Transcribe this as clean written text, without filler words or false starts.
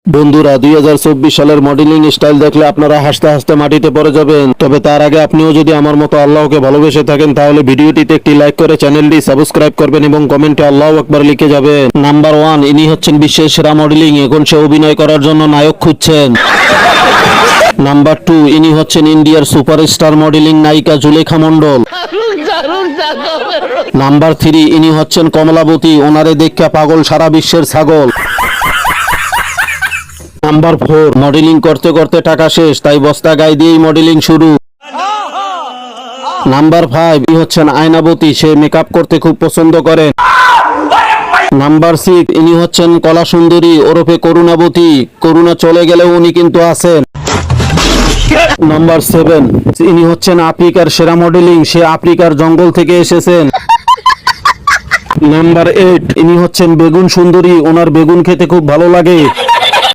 বন্ধুরা 2024 সালের modelling style দেখলে আপনারা হাসতে হাসতে মাটিতে পড়ে যাবেন। তবে তার আগে আপনিও যদি আমার মতো আল্লাহকে ভালোবেসে থাকেন তাহলে ভিডিওটিতে একটি লাইক করে চ্যানেলটি সাবস্ক্রাইব করবেন এবং কমেন্টে আল্লাহু আকবার লিখে যাবেন। নাম্বার 1, ইনি হচ্ছেন বিশ্বের সেরা মডেলিং। এখন সে অভিনয় করার জন্য নায়ক খুঁজছেন। নাম্বার 2, ইনি হচ্ছেন ইন্ডিয়ার সুপারস্টার মডেলিং নায়িকা জুলেখা মন্ডল। নাম্বার 3, ইনি হচ্ছেন কমলাবতী। ওনারে দেখা পাগল সারা বিশ্বের ছাগল। নাম্বার 4, মডেলিং করতে করতে টাকা শেষ, তাই বস্তা গায়ে দিয়েই মডেলিং শুরু। নাম্বার 5, ইনি হচ্ছেন আয়নাবতী। সে মেকআপ করতে খুব পছন্দ করেন। নাম্বার 6, ইনি হচ্ছেন কলা সুন্দরী ওরফে করুণাবতী। করুণা চলে গেলেও উনি কিন্তু আছেন। নাম্বার 7, ইনি হচ্ছেন আফ্রিকার সেরা মডেলিং। সে আফ্রিকার জঙ্গল থেকে এসেছেন। নাম্বার 8, ইনি হচ্ছেন বেগুন সুন্দরী। ওনার বেগুন খেতে খুব ভালো লাগে।